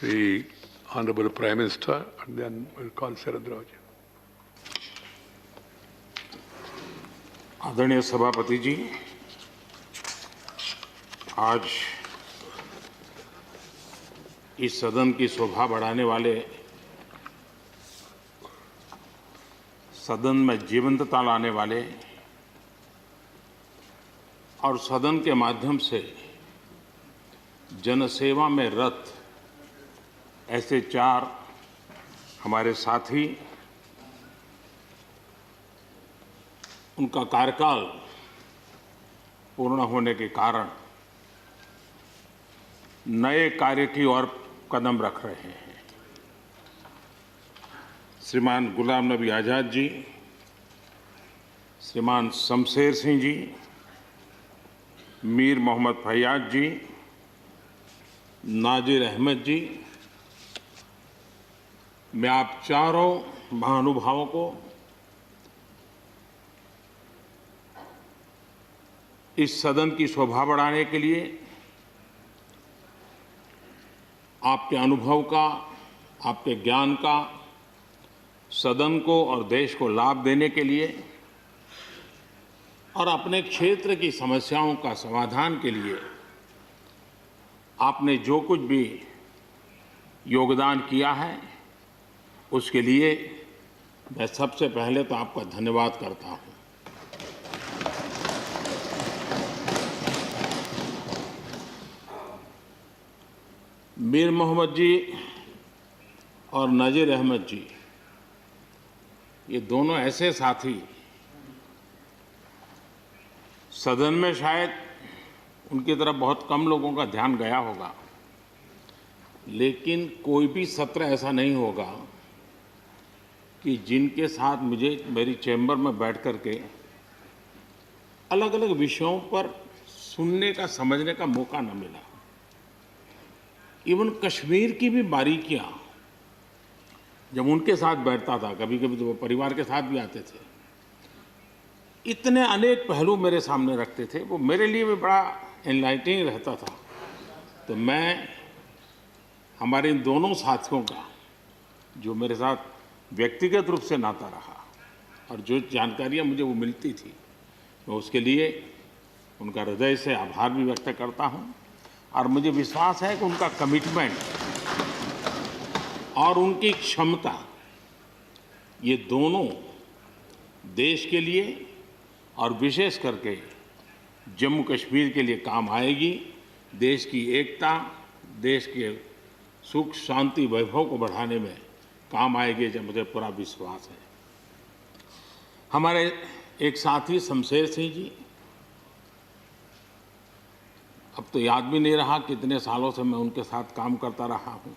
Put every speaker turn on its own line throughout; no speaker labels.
the Honorable Prime Minister, and then we'll call Sharad Rao ji.
आदरणीय सभापति जी, आज इस सदन की शोभा बढ़ाने वाले, सदन में जीवंतता लाने वाले और सदन के माध्यम से जनसेवा में रत ऐसे चार हमारे साथी, उनका कार्यकाल पूर्ण होने के कारण नए कार्य की ओर कदम रख रहे हैं। श्रीमान गुलाम नबी आज़ाद जी, श्रीमान शमशेर सिंह जी, मीर मोहम्मद फैयाज जी, नाजिर अहमद जी, मैं आप चारों महानुभावों को इस सदन की शोभा बढ़ाने के लिए, आपके अनुभव का, आपके ज्ञान का सदन को और देश को लाभ देने के लिए और अपने क्षेत्र की समस्याओं का समाधान के लिए आपने जो कुछ भी योगदान किया है, उसके लिए मैं सबसे पहले तो आपका धन्यवाद करता हूं। मीर मोहम्मद जी और नाजिर अहमद जी, ये दोनों ऐसे साथी, सदन में शायद उनकी तरफ बहुत कम लोगों का ध्यान गया होगा, लेकिन कोई भी सत्र ऐसा नहीं होगा कि जिनके साथ मुझे मेरी चैम्बर में बैठ कर के अलग अलग विषयों पर सुनने का, समझने का मौका न मिला। इवन कश्मीर की भी बारीकियां जब उनके साथ बैठता था, कभी कभी तो वो परिवार के साथ भी आते थे, इतने अनेक पहलू मेरे सामने रखते थे, वो मेरे लिए भी बड़ा एनलाइटनिंग रहता था। तो मैं हमारे इन दोनों साथियों का, जो मेरे साथ व्यक्तिगत रूप से नाता रहा और जो जानकारियां मुझे वो मिलती थी, मैं उसके लिए उनका हृदय से आभार भी व्यक्त करता हूं। और मुझे विश्वास है कि उनका कमिटमेंट और उनकी क्षमता, ये दोनों देश के लिए और विशेष करके जम्मू कश्मीर के लिए काम आएगी। देश की एकता, देश के सुख शांति वैभव को बढ़ाने में काम आएगी, जब मुझे पूरा विश्वास है। हमारे एक साथी शमशेर सिंह जी, अब तो याद भी नहीं रहा कितने सालों से मैं उनके साथ काम करता रहा हूं,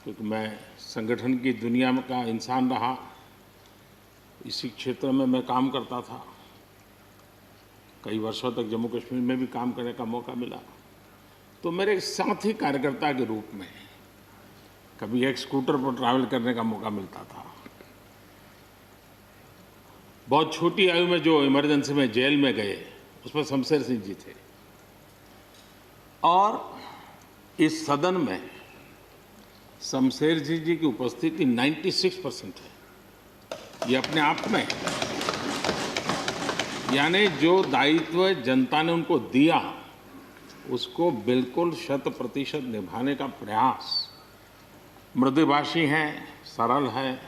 क्योंकि मैं संगठन की दुनिया में का इंसान रहा, इसी क्षेत्र में मैं काम करता था। कई वर्षों तक जम्मू कश्मीर में भी काम करने का मौका मिला। तो मेरे एक साथी कार्यकर्ता के रूप में कभी एक स्कूटर पर ट्रैवल करने का मौका मिलता था। बहुत छोटी आयु में जो इमरजेंसी में जेल में गए, उसमें शमशेर सिंह जी थे। और इस सदन में शमशेर सिंह जी की उपस्थिति 96% है। ये अपने आप में, यानी जो दायित्व जनता ने उनको दिया, उसको बिल्कुल 100% निभाने का प्रयास। मृदुभाषी हैं, सरल हैं,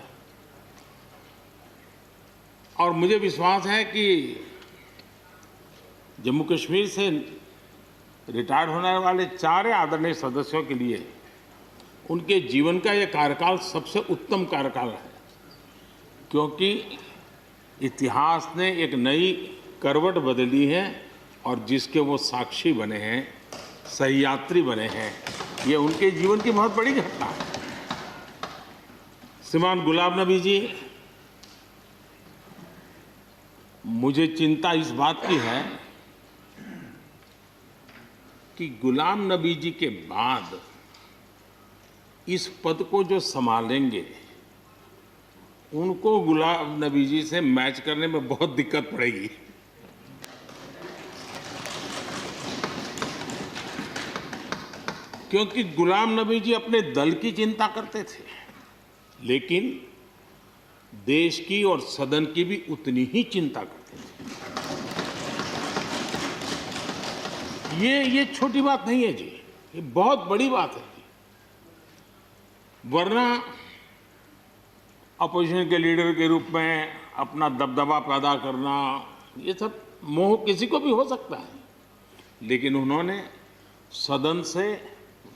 और मुझे विश्वास है कि जम्मू कश्मीर से रिटायर्ड होने वाले चारे आदरणीय सदस्यों के लिए उनके जीवन का यह कार्यकाल सबसे उत्तम कार्यकाल है, क्योंकि इतिहास ने एक नई करवट बदली है और जिसके वो साक्षी बने हैं, सहयात्री बने हैं। ये उनके जीवन की बहुत बड़ी घटना है। श्रीमान गुलाम नबी जी, मुझे चिंता इस बात की है कि गुलाम नबी जी के बाद इस पद को जो संभालेंगे, उनको गुलाम नबी जी से मैच करने में बहुत दिक्कत पड़ेगी। क्योंकि गुलाम नबी जी अपने दल की चिंता करते थे, लेकिन देश की और सदन की भी उतनी ही चिंता करते थे। ये छोटी बात नहीं है जी, ये बहुत बड़ी बात है जी। वरना अपोजिशन के लीडर के रूप में अपना दबदबा पैदा करना, ये सब मोह किसी को भी हो सकता है, लेकिन उन्होंने सदन से,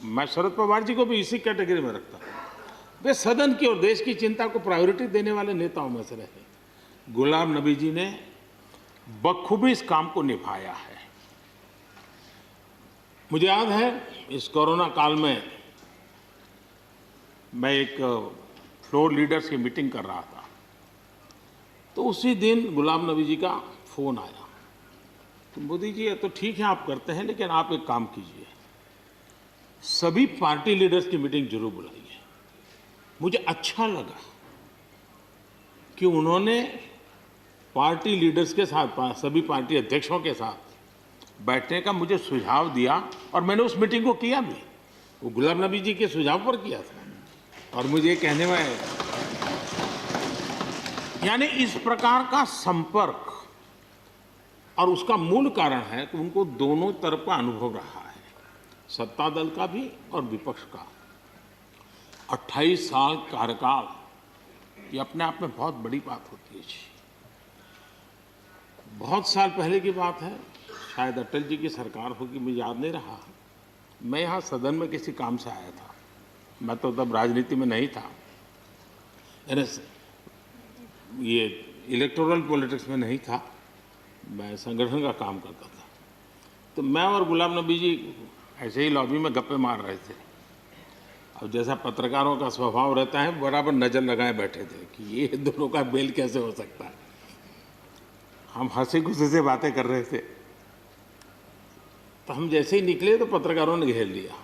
मैं शरद पवार जी को भी इसी कैटेगरी में रखता हूं, वे सदन की और देश की चिंता को प्रायोरिटी देने वाले नेताओं में से रहे। गुलाम नबी जी ने बखूबी इस काम को निभाया है। मुझे याद है इस कोरोना काल में मैं एक फ्लोर लीडर्स की मीटिंग कर रहा था, तो उसी दिन गुलाम नबी जी का फोन आया। तो मोदी जी, ये तो ठीक है आप करते हैं, लेकिन आप एक काम कीजिए, सभी पार्टी लीडर्स की मीटिंग जरूर बुलाइए। मुझे अच्छा लगा कि उन्होंने पार्टी लीडर्स के साथ, सभी पार्टी अध्यक्षों के साथ बैठने का मुझे सुझाव दिया, और मैंने उस मीटिंग को किया भी। वो गुलाम नबी जी के सुझाव पर किया था। और मुझे ये कहने में, यानी इस प्रकार का संपर्क, और उसका मूल कारण है कि उनको दोनों तरफ का अनुभव रहा है, सत्ता दल का भी और विपक्ष का। 28 साल कार्यकाल, ये अपने आप में बहुत बड़ी बात होती है जी। बहुत साल पहले की बात है, शायद अटल जी की सरकार होगी, मुझे याद नहीं रहा। मैं यहाँ सदन में किसी काम से आया था, मैं तो तब राजनीति में नहीं था, ये इलेक्टोरल पॉलिटिक्स में नहीं था, मैं संगठन का काम करता था। तो मैं और गुलाम नबी जी ऐसे ही लॉबी में गप्पे मार रहे थे। अब जैसा पत्रकारों का स्वभाव रहता है, बराबर नज़र लगाए बैठे थे कि ये दोनों का मेल कैसे हो सकता है। हम हंसी खुशी से बातें कर रहे थे, तो हम जैसे ही निकले तो पत्रकारों ने घेर लिया।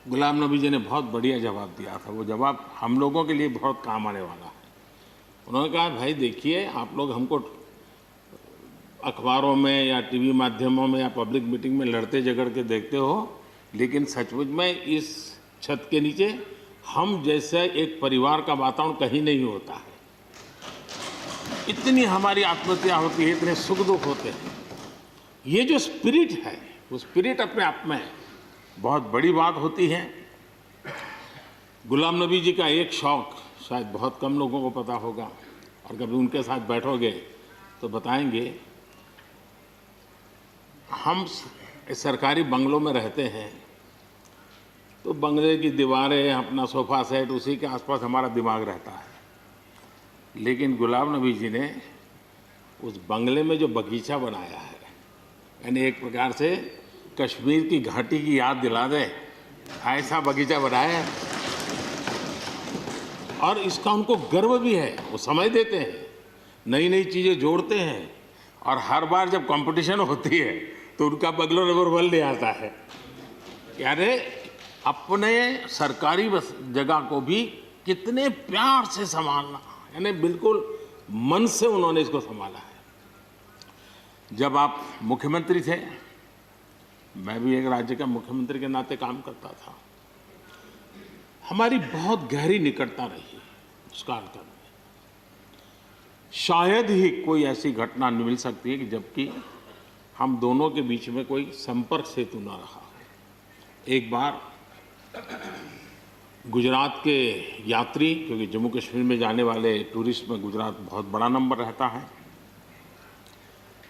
गुलाम नबी जी ने बहुत बढ़िया जवाब दिया था। वो जवाब हम लोगों के लिए बहुत काम आने वाला है। उन्होंने कहा, भाई देखिए, आप लोग हमको अखबारों में या टीवी माध्यमों में या पब्लिक मीटिंग में लड़ते झगड़ के देखते हो, लेकिन सचमुच में इस छत के नीचे हम जैसे एक परिवार का वातावरण कहीं नहीं होता है। इतनी हमारी आत्महत्या होती है, इतने सुख दुख होते हैं। ये जो स्पिरिट है, वो स्पिरिट अपने आप में बहुत बड़ी बात होती है। गुलाम नबी जी का एक शौक शायद बहुत कम लोगों को पता होगा, और कभी उनके साथ बैठोगे तो बताएंगे। हम सरकारी बंगलों में रहते हैं, तो बंगले की दीवारें, अपना सोफा सेट, उसी के आसपास हमारा दिमाग रहता है। लेकिन गुलाम नबी जी ने उस बंगले में जो बगीचा बनाया है, यानी एक प्रकार से कश्मीर की घाटी की याद दिला दे, ऐसा बगीचा बनाया है। और इसका उनको गर्व भी है। वो समय देते हैं, नई नई चीज़ें जोड़ते हैं, और हर बार जब कंपटीशन होती है तो उनका बंगला नंबर 1 ले आता है। यानी अपने सरकारी जगह को भी कितने प्यार से संभालना, यानी बिल्कुल मन से उन्होंने इसको संभाला है। जब आप मुख्यमंत्री थे, मैं भी एक राज्य का मुख्यमंत्री के नाते काम करता था, हमारी बहुत गहरी निकटता रही उस कालखंड में। शायद ही कोई ऐसी घटना मिल सकती है कि जबकि हम दोनों के बीच में कोई संपर्क सेतु न रहा हो। एक बार गुजरात के यात्री, क्योंकि जम्मू कश्मीर में जाने वाले टूरिस्ट में गुजरात बहुत बड़ा नंबर रहता है,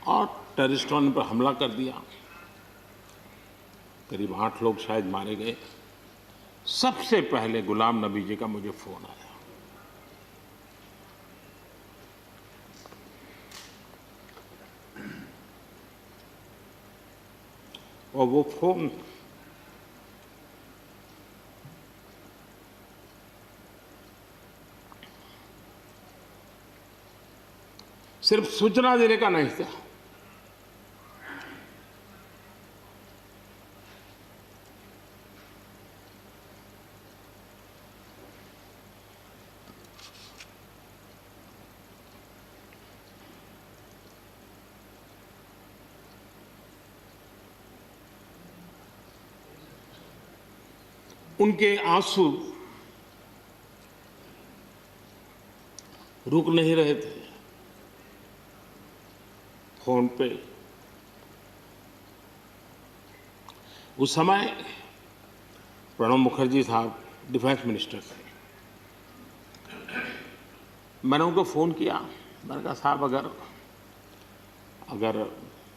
और टेररिस्टों ने पर हमला कर दिया। करीब 8 लोग शायद मारे गए। सबसे पहले गुलाम नबी जी का मुझे फोन आया। और वो फोन सिर्फ सूचना देने का नहीं था, उनके आंसू रुक नहीं रहे थे। फोन पे उस समय प्रणब मुखर्जी साहब डिफेंस मिनिस्टर थे। मैंने उनको फ़ोन किया, मैंने कहा साहब अगर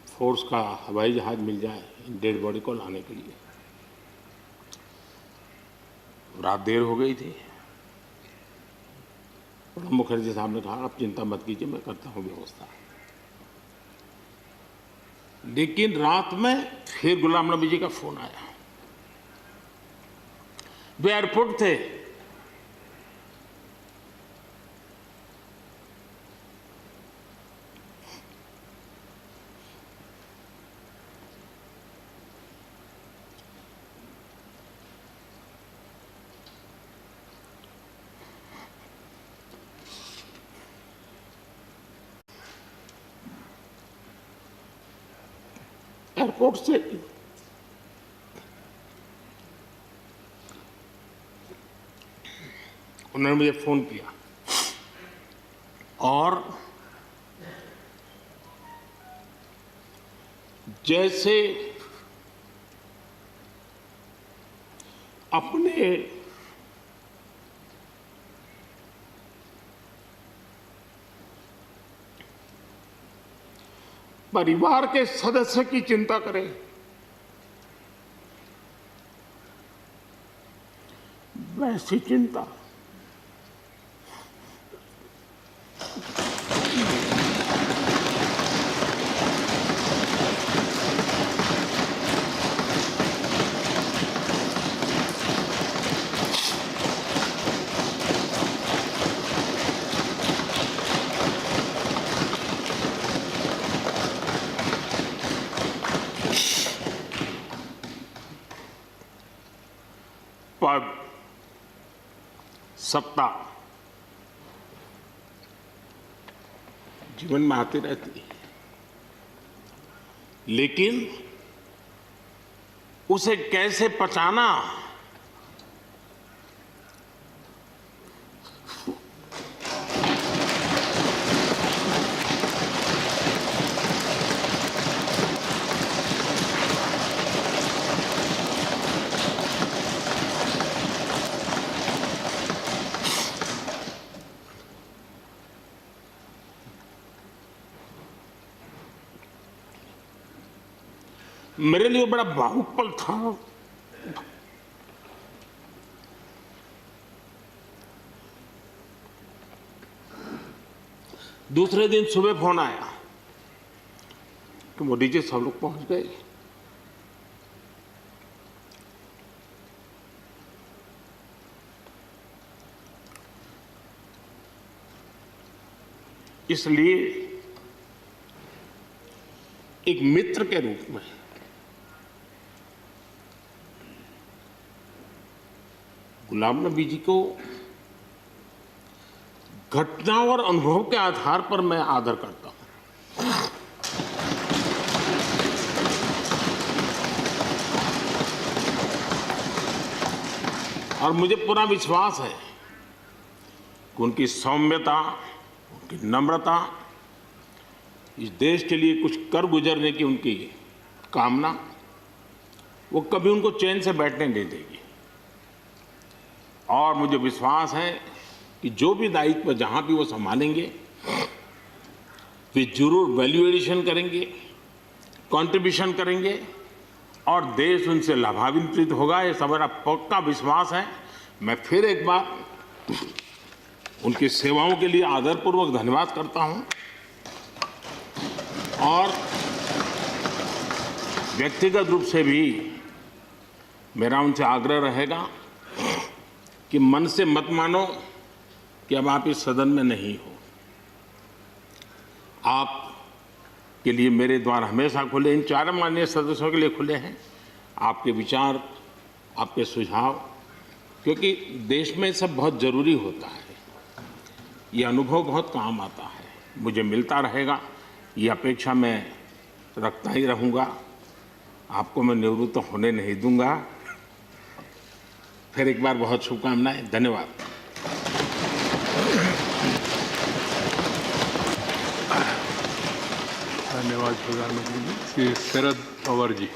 फोर्स का हवाई जहाज़ मिल जाए डेड बॉडी को लाने के लिए। रात देर हो गई थी। प्रणब मुखर्जी साहब ने कहा आप चिंता मत कीजिए, मैं करता हूँ व्यवस्था। लेकिन रात में फिर गुलाम नबी जी का फोन आया। वे एयरपोर्ट थे। एयरपोर्ट से उन्होंने मुझे फोन किया और जैसे अपने परिवार के सदस्य की चिंता करें, वैसी चिंता पद, सत्ता जीवन में आती रहती, लेकिन उसे कैसे पचाना, मेरे लिए बड़ा भावुक पल था। दूसरे दिन सुबह फोन आया कि मोदी जी सब लोग पहुंच गए। इसलिए एक मित्र के रूप में गुलाम नबी जी को घटना और अनुभव के आधार पर मैं आदर करता हूं। और मुझे पूरा विश्वास है कि उनकी सौम्यता, उनकी नम्रता, इस देश के लिए कुछ कर गुजरने की उनकी कामना, वो कभी उनको चैन से बैठने नहीं देगी। और मुझे विश्वास है कि जो भी दायित्व जहां भी वो संभालेंगे, वे जरूर वैल्यू एडिशन करेंगे, कंट्रीब्यूशन करेंगे और देश उनसे लाभान्वित होगा। ये सब मेरा पक्का विश्वास है। मैं फिर एक बार उनकी सेवाओं के लिए आदरपूर्वक धन्यवाद करता हूं और व्यक्तिगत रूप से भी मेरा उनसे आग्रह रहेगा कि मन से मत मानो कि अब आप इस सदन में नहीं हो। आप के लिए मेरे द्वार हमेशा खुले, इन चारों माननीय सदस्यों के लिए खुले हैं। आपके विचार, आपके सुझाव, क्योंकि देश में सब बहुत ज़रूरी होता है। ये अनुभव बहुत काम आता है, मुझे मिलता रहेगा, ये अपेक्षा मैं रखता ही रहूँगा। आपको मैं निवृत्त होने नहीं दूंगा। फिर एक बार बहुत शुभकामनाएं, धन्यवाद।
धन्यवाद प्रधानमंत्री जी। श्री शरद पवार जी।